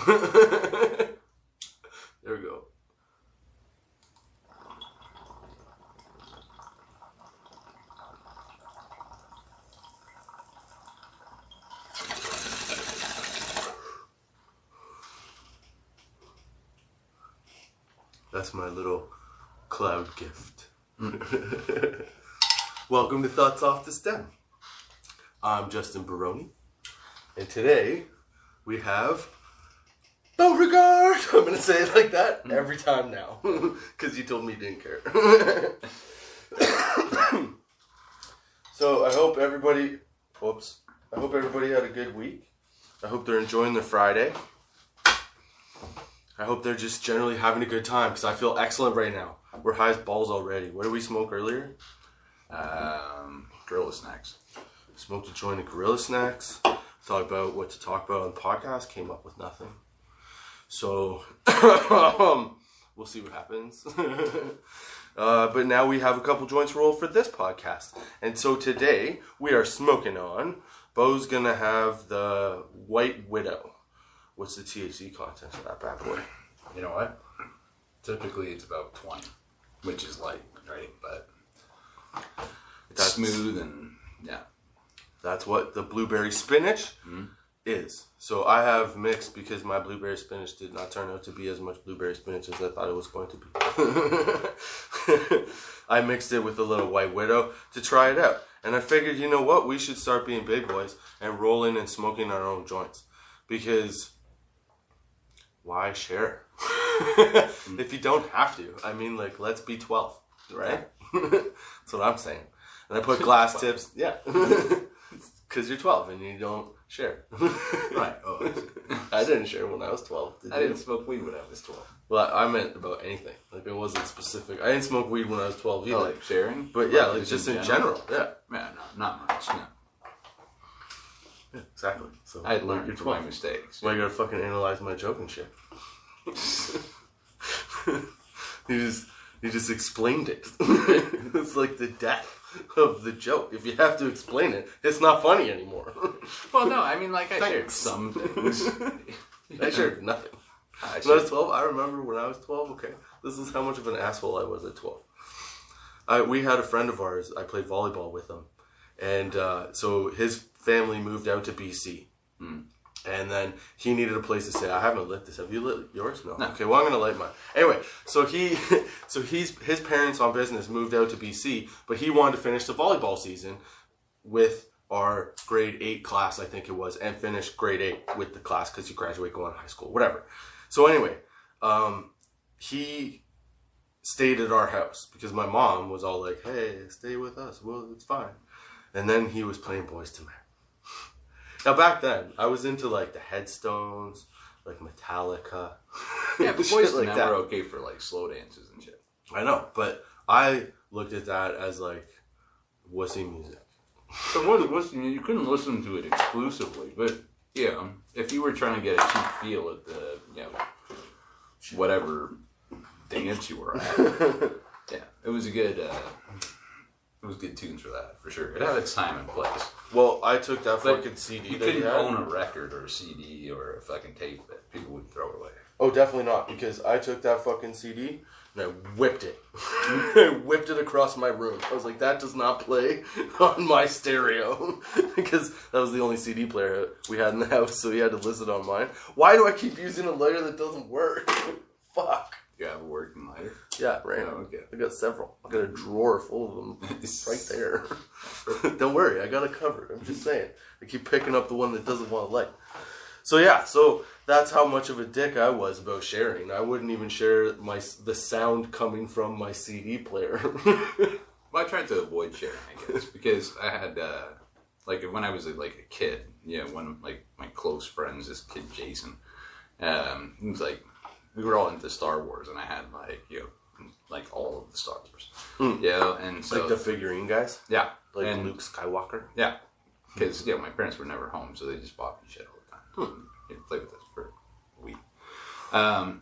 There we go. That's my little cloud gift. Welcome to Thoughts Off the Stem. I'm Justin Barone, and today we have Beauregard. I'm going to say it like that every time now, because you told me you didn't care. So I hope everybody had a good week. I hope they're enjoying their Friday. I hope they're just generally having a good time, because I feel excellent right now. We're high as balls already. What did we smoke earlier? Gorilla Snacks. Smoked a joint of Gorilla Snacks. Thought about what to talk about on the podcast. Came up with nothing. So, we'll see what happens. But now we have a couple joints rolled for this podcast. And so today, we are smoking on. Bo's going to have the White Widow. What's the THC content of that bad boy? You know what? Typically it's about 20, which is light, right? But it's smooth and, yeah. That's what the blueberry spinach is. So I have mixed because my blueberry spinach did not turn out to be as much blueberry spinach as I thought it was going to be. I mixed it with a little White Widow to try it out. And I figured, you know what? We should start being big boys and rolling and smoking our own joints. Because why share? If you don't have to. I mean, like, let's be 12, right? That's what I'm saying. And I put glass tips. Yeah. Because you're 12 and you don't share. Right. Oh, I didn't share when I was 12. I didn't smoke weed when I was 12. Well, I meant about anything. Like, it wasn't specific. I didn't smoke weed when I was 12 either. Oh, like sharing? But yeah, like just in general. Yeah. Yeah, no, not much, no. Yeah, exactly. So I had learned from my mistakes. Why you gotta fucking analyze my joke and shit? You just explained it. It's like the death of the joke. If you have to explain it, it's not funny anymore. Well, no, I mean, like, I shared some things. I shared nothing. When I was 12, I remember when I was 12, okay, this is how much of an asshole I was at 12. We had a friend of ours, I played volleyball with him, and so his family moved out to BC. And then he needed a place to stay. I haven't lit this. Have you lit yours? No. Okay, well, I'm going to light mine. Anyway, so his parents on business moved out to BC, but he wanted to finish the volleyball season with our grade 8 class, I think it was, and finish grade 8 with the class because you graduate going to high school, whatever. So anyway, he stayed at our house because my mom was all like, hey, stay with us. Well, it's fine. And then he was playing Boys to Men. Now, back then, I was into, like, the Headstones, like Metallica. Yeah, but Boys to Men were okay for, like, slow dances and shit. I know, but I looked at that as, like, wussy music. So you couldn't listen to it exclusively, but, you know, if you were trying to get a cheap feel at the, you know, whatever dance you were at, yeah, it was a good... It was good tunes for that, for sure. It had its time and place. Well, I took that fucking CD. You couldn't own a record or a CD or a fucking tape that people would throw away. Oh, definitely not, because I took that fucking CD and I whipped it. I whipped it across my room. I was like, that does not play on my stereo. Because that was the only CD player we had in the house, so he had to listen on mine. Why do I keep using a lighter that doesn't work? Fuck. You have a working lighter? Yeah, right. Oh, okay. I got several. I got a drawer full of them right there. Don't worry, I got it covered. I'm just saying. I keep picking up the one that doesn't want to light. So yeah, so that's how much of a dick I was about sharing. I wouldn't even share the sound coming from my CD player. Well, I tried to avoid sharing, I guess, because I had, like, when I was, like, a kid, you know, one of, like, my close friends, this kid, Jason, he was, like, we were all into Star Wars, and I had, like, you know, like, all of the Star Wars. You know, and so... Like the figurine guys? Yeah. Like Luke Skywalker? Yeah. Because, you know, my parents were never home, so they just bought me shit all the time. You know, play with this for a week. So...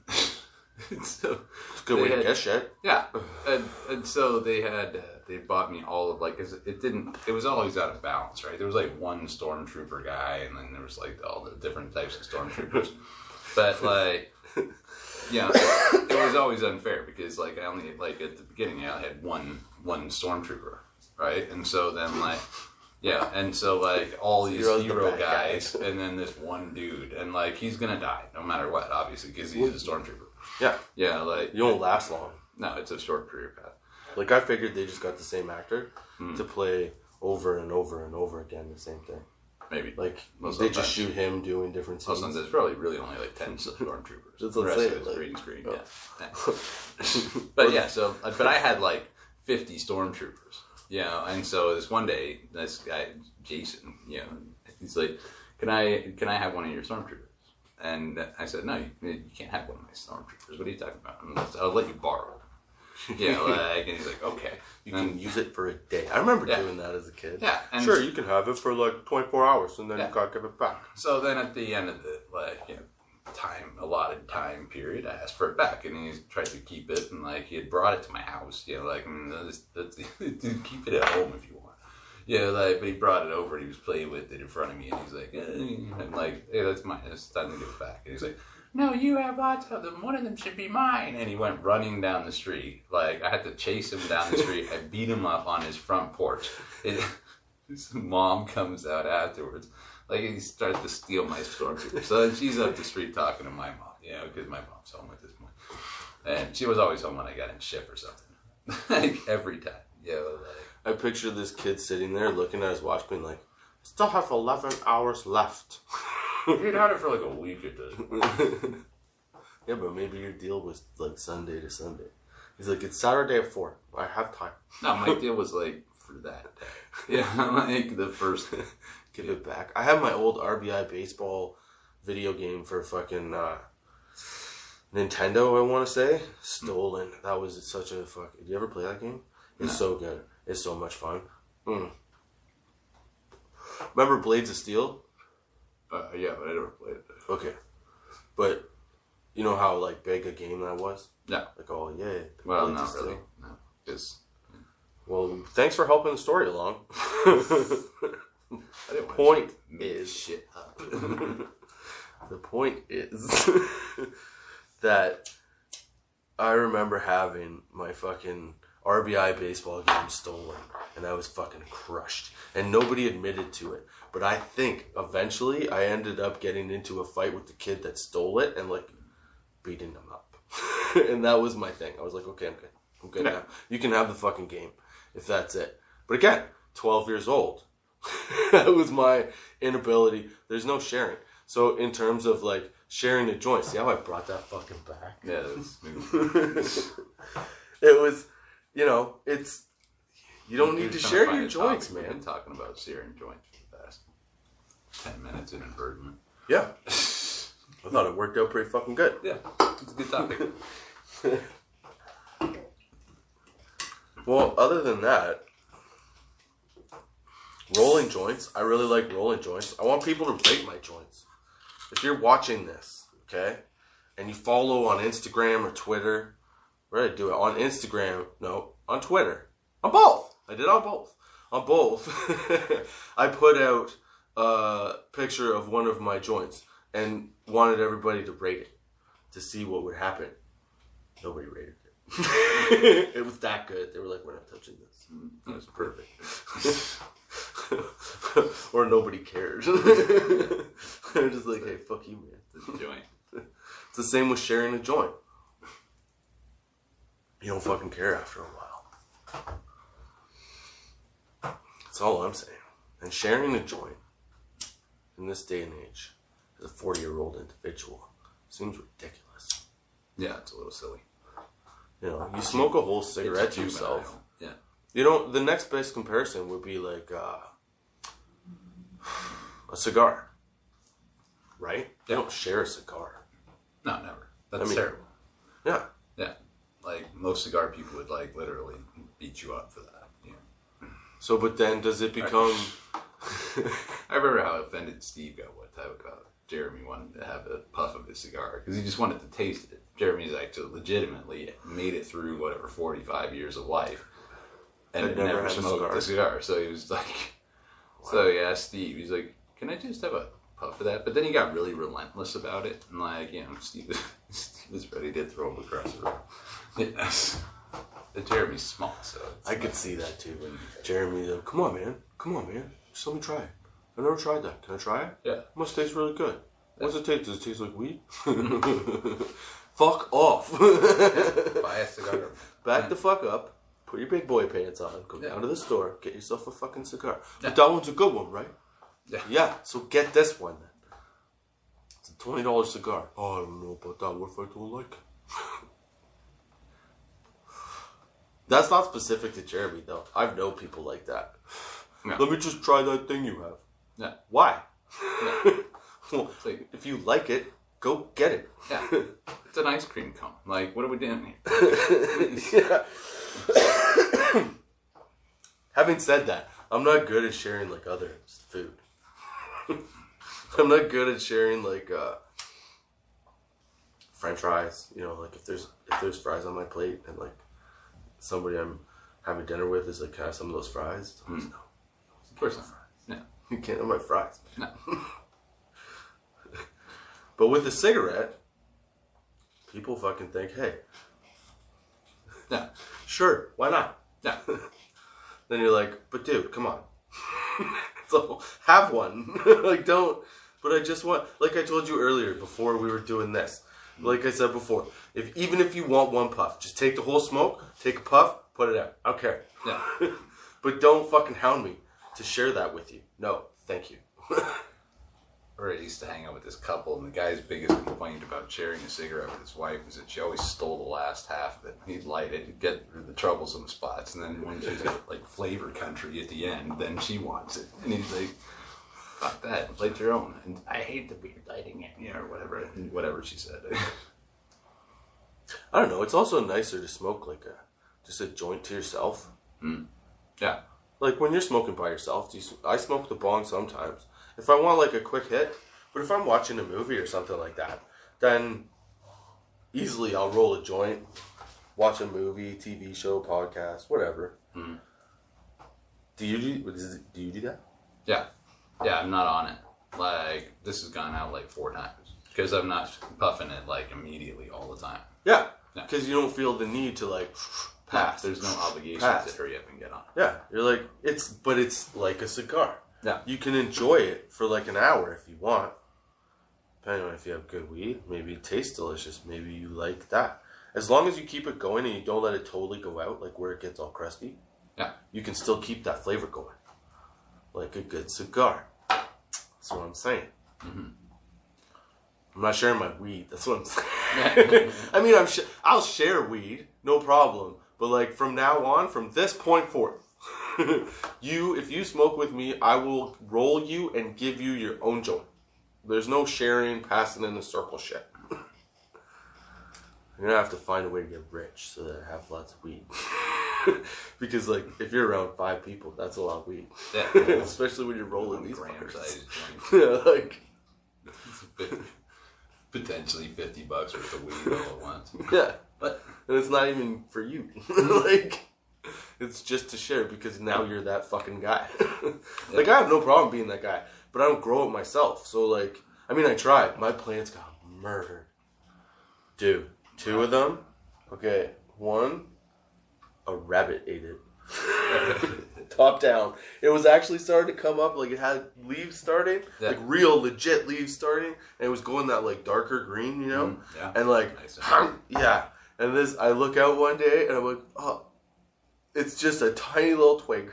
It's a good way to get shit. Yeah. And so they had... they bought me all of, like... Cause it was always out of balance, right? There was, like, one stormtrooper guy, and then there was, like, all the different types of stormtroopers. But like, it was always unfair because like I only like at the beginning I had one stormtrooper, right? And so then like. Yeah, and so like all these hero guys, and then this one dude, and like he's gonna die no matter what, obviously, because he's a stormtrooper. Yeah, yeah, like you won't last long. No, it's a short career path. Like I figured they just got the same actor to play over and over and over again the same thing. Maybe like they just shoot him doing different scenes. Also, there's probably really only like 10 stormtroopers. Just the rest of it is green screen. But yeah, so but I had like 50 stormtroopers. Yeah, and so this one day, this guy Jason, he's like, "Can I have one of your stormtroopers?" And I said, "No, you can't have one of my stormtroopers. What are you talking about? I'll let you borrow it." And he's like, "Okay, you can use it for a day." I remember doing that as a kid. Yeah, and sure, you can have it for like 24 hours, and then you gotta give it back. So then at the end of the allotted time period, I asked for it back, and he tried to keep it, and like he had brought it to my house, that's keep it at home if you want, but he brought it over, and he was playing with it in front of me, and he's like, I'm like, hey, that's mine, it's time to give it back, and he's like, no, you have lots of them, one of them should be mine, and he went running down the street, like I had to chase him down the street, I beat him up on his front porch, his mom comes out afterwards. Like, he starts to steal my stormtrooper. So then she's up the street talking to my mom, because my mom's home at this point. And she was always home when I got in shift or something. Like, every time. I picture this kid sitting there looking at his watch being like, still have 11 hours left. You'd had it for like a week at this point. Yeah, but maybe your deal was like Sunday to Sunday. He's like, it's Saturday at 4. I have time. No, my deal was like for that day. Yeah, like the first day. Give it back. I have my old RBI baseball video game for fucking Nintendo, I want to say. Stolen. That was such a fuck. Did you ever play that game? It's so good. It's so much fun. Remember Blades of Steel? Yeah, but I never played it. Okay. But you know how like big a game that was? Yeah. Like, oh yeah. Well, not really. No. Because... Well, thanks for helping the story along. The point is shit up. The point is that I remember having my fucking RBI baseball game stolen, and I was fucking crushed, and nobody admitted to it. But I think eventually I ended up getting into a fight with the kid that stole it and like beating him up. And that was my thing. I was like, okay, I'm good now. You can have the fucking game if that's it. But again, 12 years old. That was my inability. There's no sharing. So in terms of like sharing a joint, see how I brought that fucking back? Yeah, that's it was, it's, you don't need to share your joints, man. We've been talking about sharing joints for the past 10 minutes inadvertently. Yeah. I thought it worked out pretty fucking good. Yeah, it's a good topic. Well, other than that, rolling joints. I really like rolling joints. I want people to rate my joints. If you're watching this, okay, and you follow on Instagram or Twitter, where did I do it? On Instagram? No, on Twitter. On both. I did on both. On both. I put out a picture of one of my joints and wanted everybody to rate it to see what would happen. Nobody rated it. It was that good. They were like, we're not touching this. That was perfect. Or nobody cares. They're just like, hey, fuck you, man. It's a joint. It's the same with sharing a joint. You don't fucking care after a while. That's all I'm saying. And sharing a joint in this day and age as a 40-year-old individual seems ridiculous. Yeah, it's a little silly. You smoke a whole cigarette to yourself. Yeah. The next best comparison would be like a cigar. Right? You don't share a cigar. No, never. That's terrible. Yeah. Yeah. Like, most cigar people would, like, literally beat you up for that. Yeah. So, but then does it become... I remember how offended Steve got one time about Jeremy wanted to have a puff of his cigar because he just wanted to taste it. Jeremy's actually legitimately made it through, 45 years of life and never had smoked a cigar. So he was like... Wow. So he asked Steve, he's like, can I just have a puff of that. But then he got really relentless about it. And like, Steve was ready to throw him across the room. Yes. Jeremy's small, so... I could see that too. Jeremy, come on, man. Just let me try it. I've never tried that. Can I try it? Yeah. It must taste really good. What does it taste? Does it taste like weed? Fuck off. Buy a cigar. Back the fuck up. Put your big boy pants on. Go down to the store. Get yourself a fucking cigar. But that one's a good one, right? Yeah. So get this one then. It's a $20 cigar. Oh, I don't know about that. What if I don't like it? That's not specific to Jeremy, though. I've known people like that. Yeah. Let me just try that thing you have. Yeah. Why? Yeah. Well, if you like it, go get it. Yeah. It's an ice cream cone. Like, what are we doing here? Yeah. Having said that, I'm not good at sharing, like, other food. I'm not good at sharing, like, French fries. You know, like, if there's fries on my plate and, like, somebody I'm having dinner with is like, can I have some of those fries? No. Of course not. No. You can't have my fries. No. But with a cigarette, people fucking think, hey. Yeah. Sure, why not? Yeah. Then you're like, but dude, come on. So, have one. Like, don't. But I just want, like I told you earlier before we were doing this. Like I said before, even if you want one puff, just take the whole smoke, take a puff, put it out. I don't care. Yeah. But don't fucking hound me to share that with you. No, thank you. Or I used to hang out with this couple, and the guy's biggest complaint about sharing a cigarette with his wife was that she always stole the last half of it. He'd light it, he'd get the troublesome spots, and then when she's got like flavor country at the end, then she wants it. And he's like, fuck that, light your own. And I hate the beer lighting it, or whatever she said. I don't know, it's also nicer to smoke like just a joint to yourself. Yeah. Like when you're smoking by yourself, I smoke the bong sometimes. If I want like a quick hit, but if I'm watching a movie or something like that, then easily I'll roll a joint, watch a movie, TV show, podcast, whatever. Do you do that? Yeah. Yeah, I'm not on it. Like, this has gone out like 4 times. Because I'm not puffing it like immediately all the time. Yeah. Because you don't feel the need to like pass. There's no obligation to hurry up and get on. Yeah. You're like, it's like a cigar. Yeah. You can enjoy it for like an hour if you want. Depending on if you have good weed. Maybe it tastes delicious. Maybe you like that. As long as you keep it going and you don't let it totally go out, like where it gets all crusty. Yeah. You can still keep that flavor going. Like a good cigar. That's what I'm saying. I'm not sharing my weed. That's what I'm saying. I mean, I'll share weed. No problem. But like from now on, from this point forth, if you smoke with me, I will roll you and give you your own joint. There's no sharing, passing in the circle shit. You're gonna have to find a way to get rich so that I have lots of weed. Because like if you're around 5 people, that's a lot of weed. Yeah. Especially when you're rolling these gram-sized joints. Yeah, like potentially $50 worth of weed all at once. Yeah, and it's not even for you. Like. It's just to share because now you're that fucking guy. Like, I have no problem being that guy, but I don't grow it myself. So, like, I mean, I tried. My plants got murdered. Dude, 2 of them. Okay, 1, a rabbit ate it. Top down. It was actually starting to come up, like, it had leaves starting, like, real legit leaves starting, and it was going that, like, darker green, you know? Yeah. And, like, nice. Yeah. And I look out one day, and I'm like, oh. It's just a tiny little twig.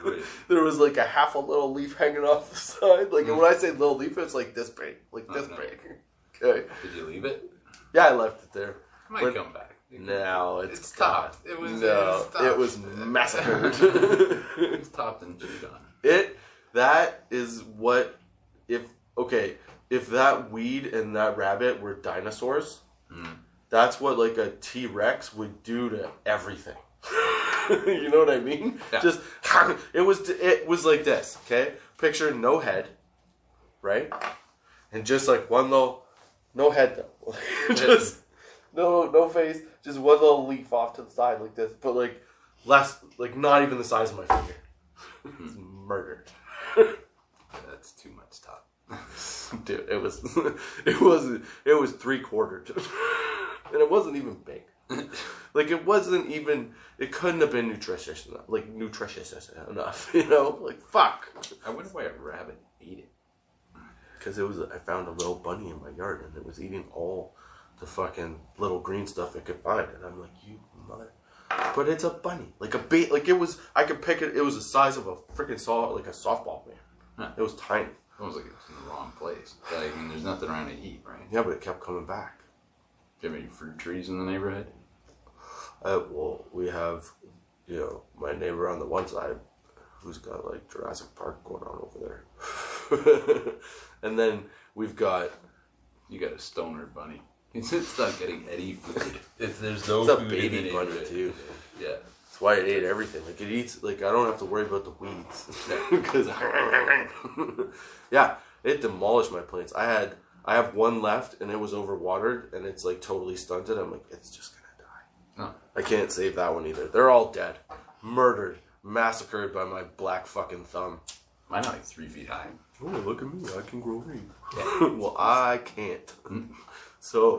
Right. There was like a little leaf hanging off the side. Like, and when I say little leaf, it's like this big. Like this big. Okay. Did you leave it? Yeah, I left it there. It might come back. No, it's topped. It was massacred. It's topped and chewed on. That is what, if that weed and that rabbit were dinosaurs, that's what like a T-Rex would do to everything. You know what I mean? Yeah. Just it was like this, okay? Picture no head, right? And just like one little, no head though, just no face, just one little leaf off to the side like this, but like less, like not even the size of my finger. It's murdered. That's too much top. Dude, it was, it was 3/4, and it wasn't even big. Like it wasn't even. It couldn't have been nutritious enough. You know, like fuck. I wonder why a rabbit ate it. Because I found a little bunny in my yard, and it was eating all the fucking little green stuff it could find, and I'm like, you mother. But it's a bunny, like it was. I could pick it. It was the size of a freaking like a softball man. Huh. It was tiny. Almost like it's in the wrong place. Like, I mean, there's nothing around to eat, right? Yeah, but it kept coming back. Do you have any fruit trees in the neighborhood? Well, we have, my neighbor on the one side, who's got like Jurassic Park going on over there, and then we've got. You got a stoner bunny. It's not getting any food. If there's no it's food a baby in bunny too. Yeah. That's why it ate everything. Like it eats. Like I don't have to worry about the weeds because yeah, it demolished my plants. I have one left and it was overwatered and it's like totally stunted. I'm like, it's just gonna die. No. I can't save that one either. They're all dead, murdered, massacred by my black fucking thumb. Mine are like 3 feet high. Oh, look at me! I can grow weed. Yeah. Well, I can't. So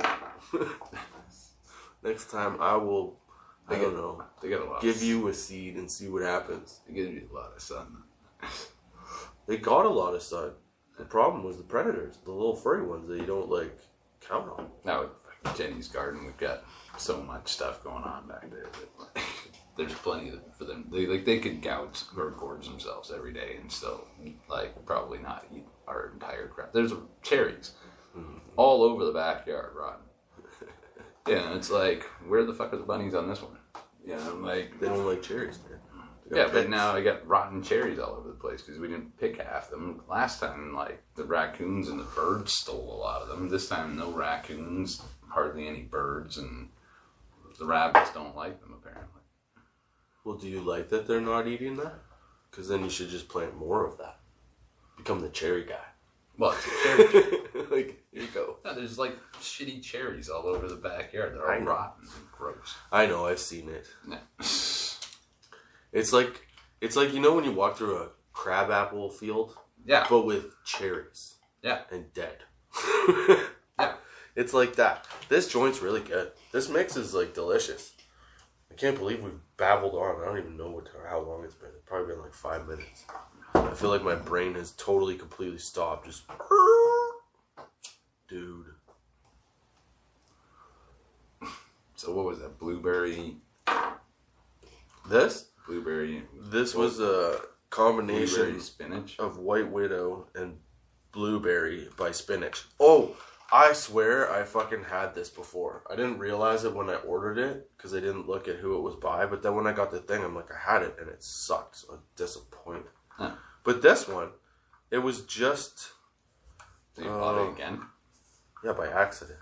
next time I will. I don't know. They got a lot. Give you a seed and see what happens. They give you a lot of sun. They got a lot of sun. The problem was the predators, the little furry ones that you don't like count on. Now at Jenny's garden, we've got so much stuff going on back there that there's plenty for them. They could gouge or gorge themselves every day and still probably not eat our entire crop. There's cherries all over the backyard, rotten. Yeah, it's like, where the fuck are the bunnies on this one? Yeah, I'm like, they don't like cherries, man. Yeah, but now I got rotten cherries all over the place because we didn't pick half them. Last time, the raccoons and the birds stole a lot of them. This time, no raccoons, hardly any birds, and the rabbits don't like them, apparently. Well, do you like that they're not eating that? Because then you should just plant more of that. Become the cherry guy. Well, it's a cherry here you go. No, there's shitty cherries all over the backyard. They're all rotten and gross. I know, I've seen it. Yeah. It's like when you walk through a crabapple field. Yeah. But with cherries. Yeah. And dead. Yeah. It's like that. This joint's really good. This mix is delicious. I can't believe we've babbled on. I don't even know how long it's been. It's probably been 5 minutes. I feel like my brain has totally, completely stopped. Just, dude. So what was that? Blueberry? This? Blueberry. This was a combination spinach of White Widow and blueberry by Spinach. Oh, I swear I fucking had this before. I didn't realize it when I ordered it because I didn't look at who it was by. But then when I got the thing, I'm like, I had it and it sucked. So I'm disappointed. Huh. But this one, it was just... So you bought it again? Yeah, by accident.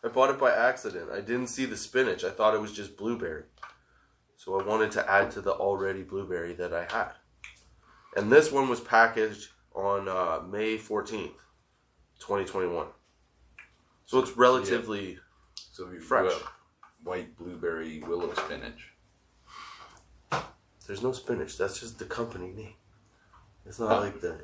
I bought it by accident. I didn't see the spinach. I thought it was just blueberry. So I wanted to add to the already blueberry that I had. And this one was packaged on May 14th, 2021. So it's relatively fresh. White blueberry willow spinach. There's no spinach. That's just the company name. It's not like the.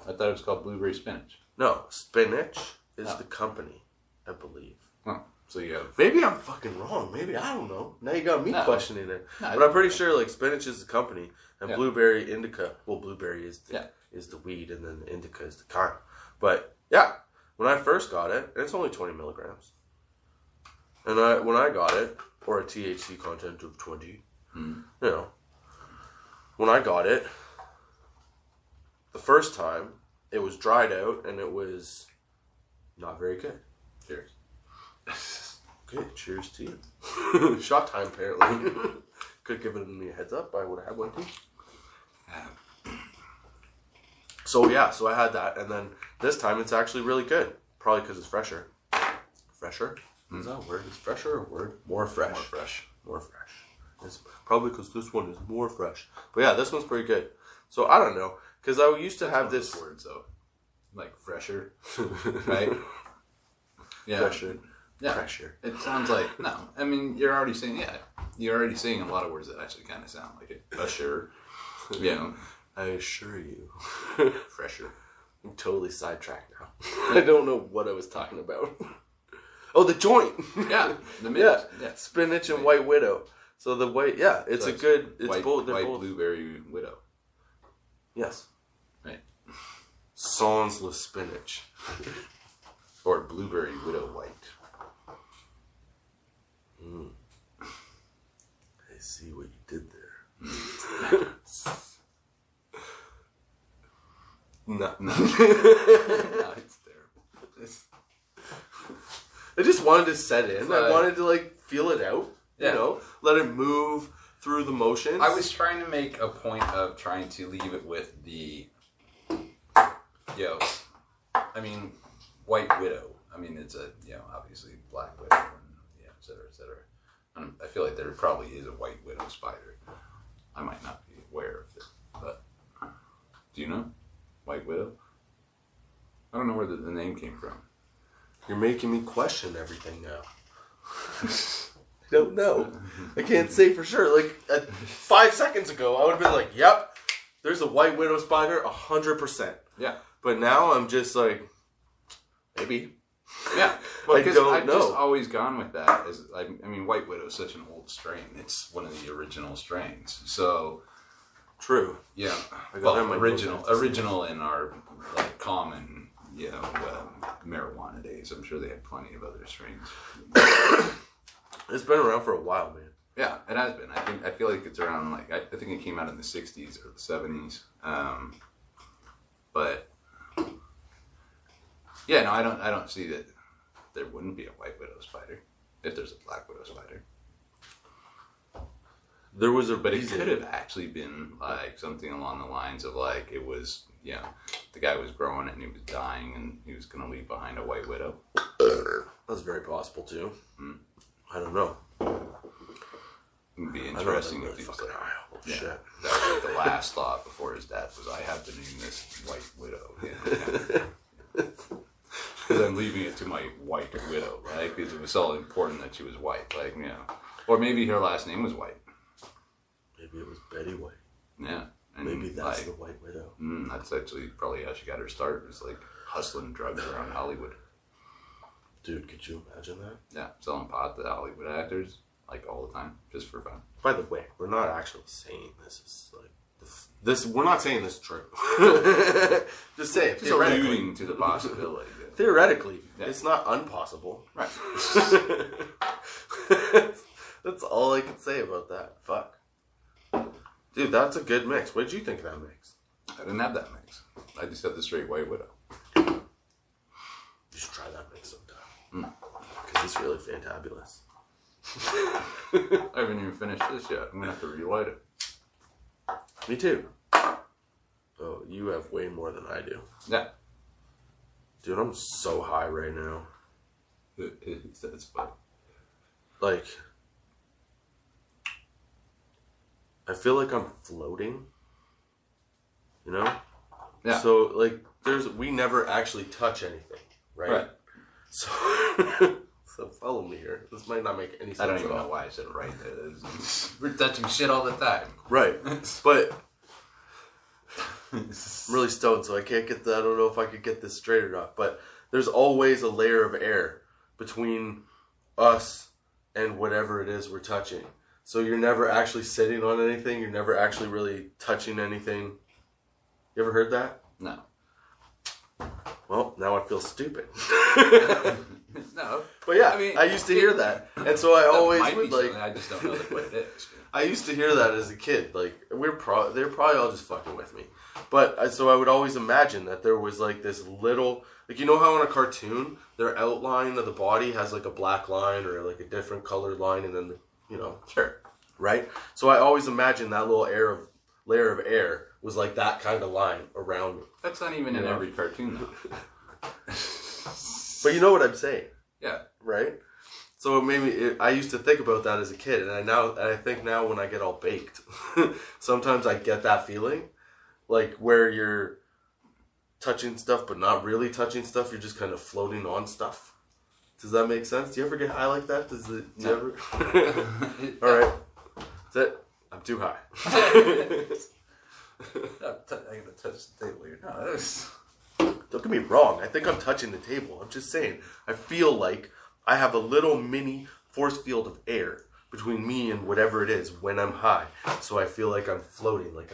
I thought it was called blueberry spinach. No, spinach is the company, I believe. Oh, so you have. Maybe I'm fucking wrong. Maybe I don't know. Now you got me questioning it. No, but I'm pretty sure spinach is the company and blueberry indica. Well, blueberry is the weed and then indica is the kind. But yeah, when I first got it, it's only 20 milligrams. And when I got it, or a THC content of 20, when I got it, the first time, it was dried out and it was not very good. Cheers. Okay, cheers to you. Shot time, apparently. Could have given me a heads up. I would have had one too. So I had that, and then this time it's actually really good. Probably because it's fresher. Fresher? Is that a word? Is fresher a word? More fresh. More fresh. It's probably because this one is more fresh. But yeah, this one's pretty good. So I don't know, because I used to have this words though, like fresher, right? Yeah, fresher. Yeah, fresher. It sounds like no. I mean, you're already saying a lot of words that actually kind of sound like it. Fresher, I assure you, fresher. I'm totally sidetracked now. I don't know what I was talking about. Oh, the joint. Yeah, the mix. Yeah, spinach and white widow. So the white, it's a good. It's white, both. They're white both. blueberry widow. Yes. Right. Sans le spinach. Or blueberry widow white. I see what you did there. No. No, it's terrible. I just wanted to set in. I wanted to feel it out. Yeah. You know, let it move through the motions. I was trying to make a point of trying to leave it with the, White Widow. I mean, it's a, obviously Black Widow and, et cetera, et cetera. And I feel like there probably is a White Widow spider. I might not be aware of it, but do you know? White Widow? I don't know where the name came from. You're making me question everything now. I don't know. I can't say for sure. 5 seconds ago, I would have been like, yep, there's a White Widow spider, 100%. Yeah. But now I'm just like, maybe. Yeah. Well, I don't I've know. just always gone with that. White Widow is such an old strain. It's one of the original strains. So... True. Yeah. Well, original in our common, marijuana days. I'm sure they had plenty of other strains. It's been around for a while, man. Yeah, it has been. I feel like it's around I think it came out in the 60s or the 70s. But yeah, no, I don't see that there wouldn't be a White Widow spider if there's a Black Widow spider. There was but it could have actually been something along the lines of it was the guy was growing it and he was dying and he was going to leave behind a White Widow. That's very possible too. I don't know. It would be interesting if he was shit. That was the last thought before his death was I have to name this White Widow. Because I'm leaving it to my White Widow, right? Because it was so important that she was white, or maybe her last name was White. Maybe it was Betty White. Yeah. And maybe that's the White Widow. That's actually probably how she got her start, was hustling drugs around Hollywood. Dude, could you imagine that? Yeah, selling pot to Hollywood actors, all the time, just for fun. By the way, we're not actually saying this is this. We're not saying this is true. Just saying, just alluding to the possibility. Theoretically, it's not impossible. Right. That's all I can say about that. Fuck. Dude, that's a good mix. What did you think of that mix? I didn't have that mix. I just had the straight White Widow. You should try that mix sometime. Because it's really fantabulous. I haven't even finished this yet. I'm going to have to relight it. Me too. Oh, you have way more than I do. Yeah. Dude, I'm so high right now. It's fun. I feel like I'm floating. You know? Yeah. So, we never actually touch anything, right? So, so follow me here. This might not make any sense. I don't even know why I said it right there. We're touching shit all the time. Right. But I'm really stoned, so I can't get that. I don't know if I could get this straight or not. But there's always a layer of air between us and whatever it is we're touching. So you're never actually sitting on anything. You're never actually really touching anything. You ever heard that? No. Well, now I feel stupid. No. But yeah, I used to hear that. And so I always would I just don't know what it is. I used to hear that as a kid. They're probably all just fucking with me. But so I would always imagine that there was this little, you know how in a cartoon, their outline of the body has a black line or a different colored line and then Sure. Right? So I always imagined that little layer of air was that kind of line around me. That's not even in every cartoon, though. But you know what I'm saying. Yeah. Right? So I used to think about that as a kid, and I think now when I get all baked, sometimes I get that feeling, where you're touching stuff but not really touching stuff, you're just kind of floating on stuff. Does that make sense? Do you ever get high like that? Do you ever? All right. That's it. I'm too high. I gotta touch the table here. No, Don't get me wrong. I think I'm touching the table. I'm just saying. I feel like I have a little mini force field of air between me and whatever it is when I'm high. So I feel like I'm floating, like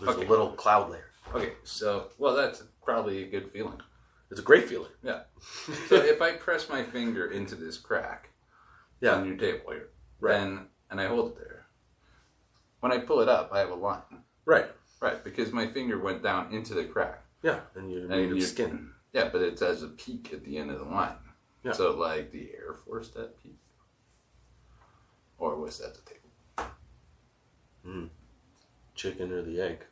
there's a little cloud layer. Okay, so, well, that's probably a good feeling. It's a great feeling. Yeah. So if I press my finger into this crack on your table here, and I hold it there, when I pull it up, I have a line. Right. Right, because my finger went down into the crack. Yeah, and you're made of skin. Yeah, but it has a peak at the end of the line. Yeah. So, like, the air forced that peak? Or was that the table? Chicken or the egg?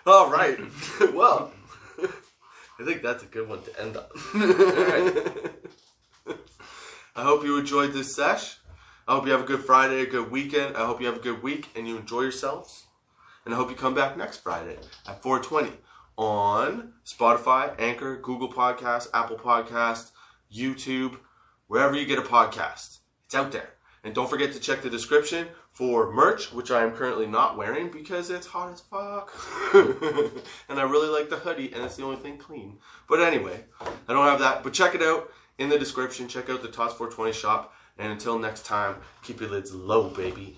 All right. Well, I think that's a good one to end on. I hope you enjoyed this sesh. I hope you have a good Friday, a good weekend. I hope you have a good week and you enjoy yourselves. And I hope you come back next Friday at 4:20 on Spotify, Anchor, Google Podcasts, Apple Podcasts, YouTube, wherever you get a podcast. It's out there. And don't forget to check the description for merch, which I am currently not wearing because it's hot as fuck. And I really like the hoodie, and it's the only thing clean. But anyway, I don't have that. But check it out in the description. Check out the TOS 420 shop. And until next time, keep your lids low, baby.